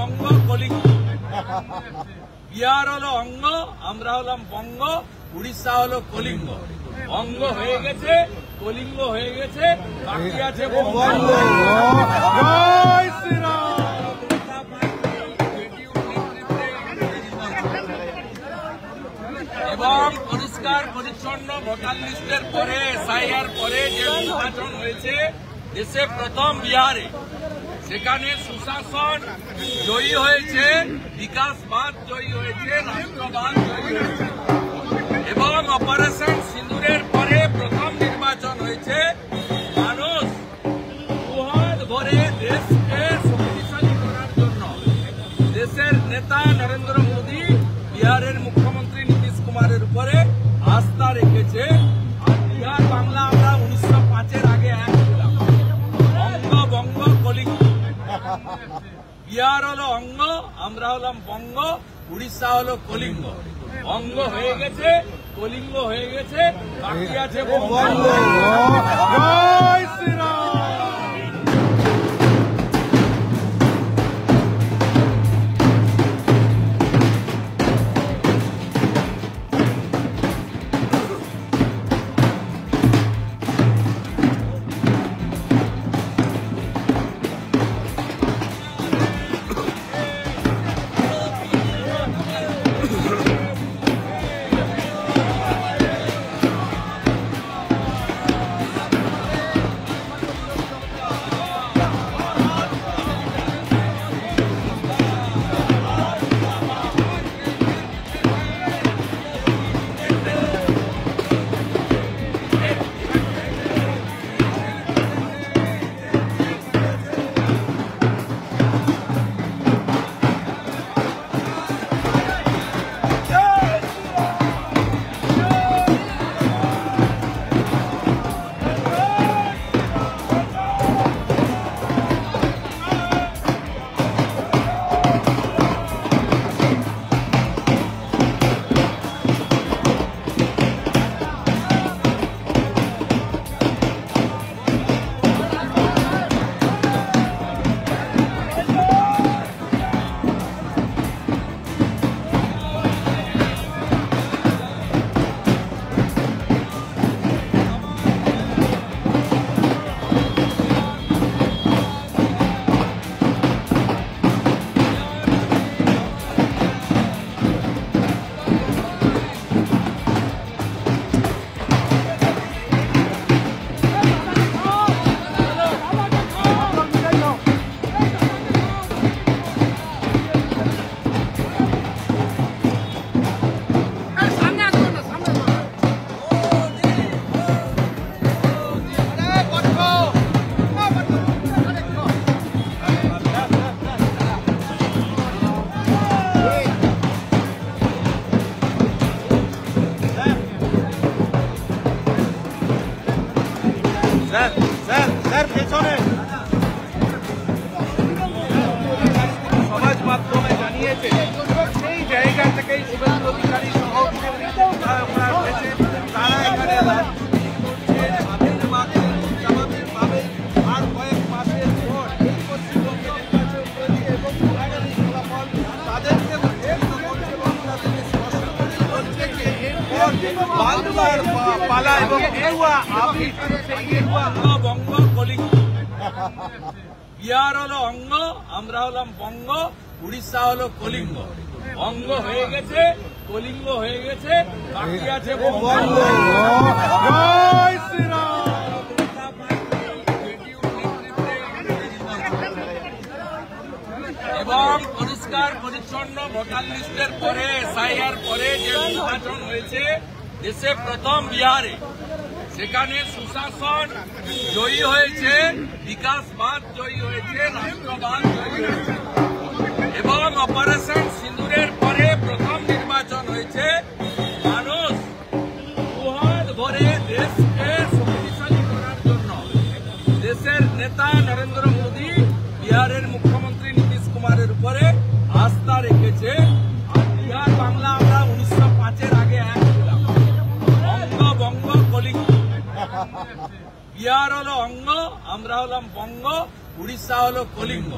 বঙ্গ কলিঙ্গ। বিহার হলো অঙ্গ, আমরা হলাম বঙ্গ, উড়িষ্যা হলো কলিঙ্গ। অঙ্গ হয়ে গেছে, কলিঙ্গ হয়ে গেছে, বাকি আছে বঙ্গ। জয় শ্রীরাম। এবং পরিষ্কার পরিচ্ছন্ন ভোটার লিস্টের পরে এসআইআর পরে যে নির্বাচন হয়েছে দেশে প্রথম বিহারে, সেখানে সুশাসন জয়ী হয়েছে, বিকাশবাদ জয়ী হয়েছে, রাষ্ট্রবাদ জয়ী হয়েছে। এবং অপারেশন সিঁদুরের পরে প্রথম নির্বাচন হয়েছে। মানুষ দুহাত ভরে দেশকে শক্তিশালী করার জন্য দেশের নেতা নরেন্দ্র মোদী, বিহারের মুখ্যমন্ত্রী নীতিশ কুমারের উপরে আস্থা রেখেছে। আর বিহার বাংলা আমরা 1905-এর আগে এক ছিলাম। অঙ্গ বঙ্গ কলিঙ্গ। বিহার হলো অঙ্গ, আমরা হলাম বঙ্গ, উড়িষ্যা হলো কলিঙ্গ। অঙ্গ হয়ে গেছে, কলিঙ্গ হয়ে গেছে, বাকি আছে বঙ্গ। জয় শ্রীরাম। সমাজ মাধ্যমে জানিয়েছে সেই জায়গা থেকেই শুভেন্দু অধিকারী সহ তারা এখানে আর কয়েক মাসের পর এই পশ্চিমবঙ্গে নির্বাচন করেছে এবং তাদেরকে বাংলার পালা এবং বঙ্গ কলিঙ্গ। বিহার হলো অঙ্গ, আমরা হলাম বঙ্গ, উড়িষ্যা হলো কলিঙ্গ। অঙ্গ হয়ে গেছে, কলিঙ্গ হয়ে গেছে, বাকি আছে বঙ্গ। জয় শ্রীরাম। এবং পরিষ্কার পরিচ্ছন্ন ভোটার লিস্টের পরে এসআইআর পরে যে নির্বাচন হয়েছে দেশে প্রথম বিহারে, সেখানে সুশাসন জয়ী হয়েছে, বিকাশবাদ জয়ী হয়েছে, রাষ্ট্রবাদ জয়ী হয়েছে। এবং অপারেশন সিঁদুরের পরে প্রথম নির্বাচন হয়েছে। মানুষ দুহাত ভরে দেশকে শক্তিশালী করার জন্য দেশের নেতা নরেন্দ্র মোদী, বিহারের মুখ্যমন্ত্রী নীতিশ কুমারের উপরে আস্থা রেখেছে। আর বিহার বাংলা আমরা 1905-এর আগে এক ছিলাম। অঙ্গ বঙ্গ কলিঙ্গ। বিহার হলো অঙ্গ, আমরা হলাম বঙ্গ, উড়িষ্যা হলো কলিঙ্গ।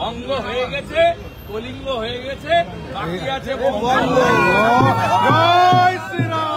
অঙ্গ হয়ে গেছে, কলিঙ্গ হয়ে গেছে, বাকি আছে বঙ্গ। জয় শ্রীরাম।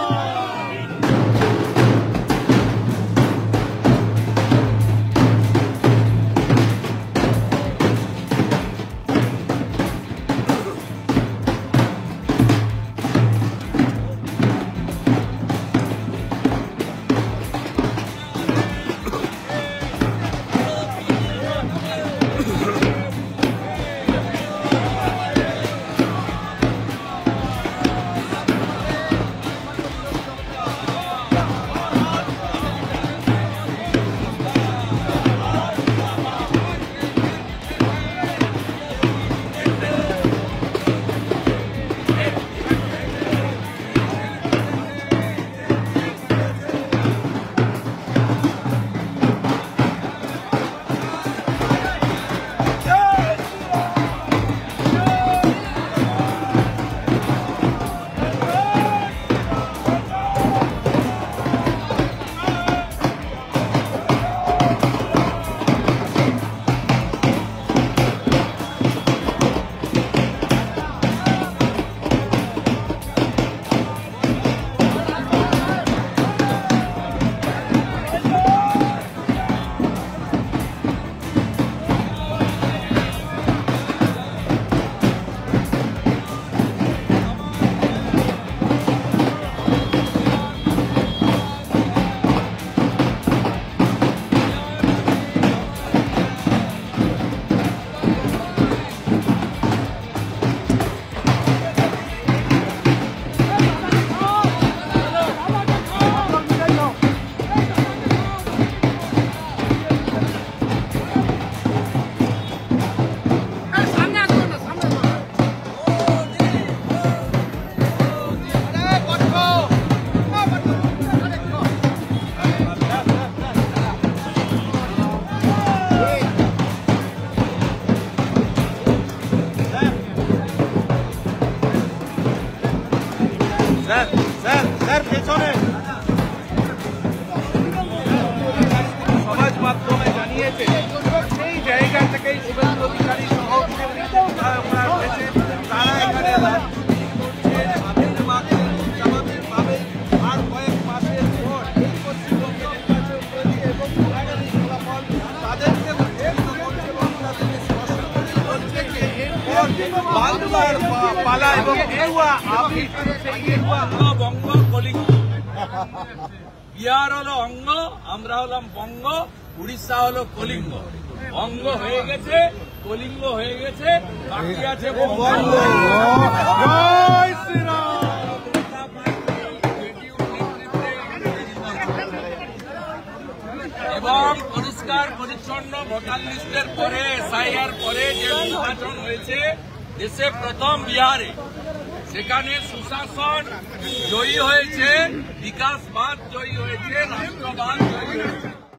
স্যার পেছনে সমাজ মাধ্যমে জানিয়েছে সেই জায়গা থেকেই শুভেন্দু অধিকারী সহ তারা এখানে আর কয়েক মাসের পর এই পশ্চিমবঙ্গে নির্বাচন করেছে এবং ফলাফল তাদেরকে বাংলার পালা এবং বঙ্গ কলিঙ্গ, বিহার হলো অঙ্গ, আমরা হলাম বঙ্গ, উড়িষ্যা হলো কলিঙ্গ। অঙ্গ হয়ে গেছে, কলিঙ্গ হয়ে গেছে, বাকি আছে বঙ্গ। জয় শ্রীরাম। এবং পরিষ্কার পরিচ্ছন্ন ভোটার লিস্টের পরে SIR পরে যে নির্বাচন হয়েছে দেশে প্রথম বিহারে, সেখানে সুশাসন জয়ী হয়েছে, বিকাশবাদ জয়ী হয়েছে, রাষ্ট্রবাদ জয়ী হয়েছে।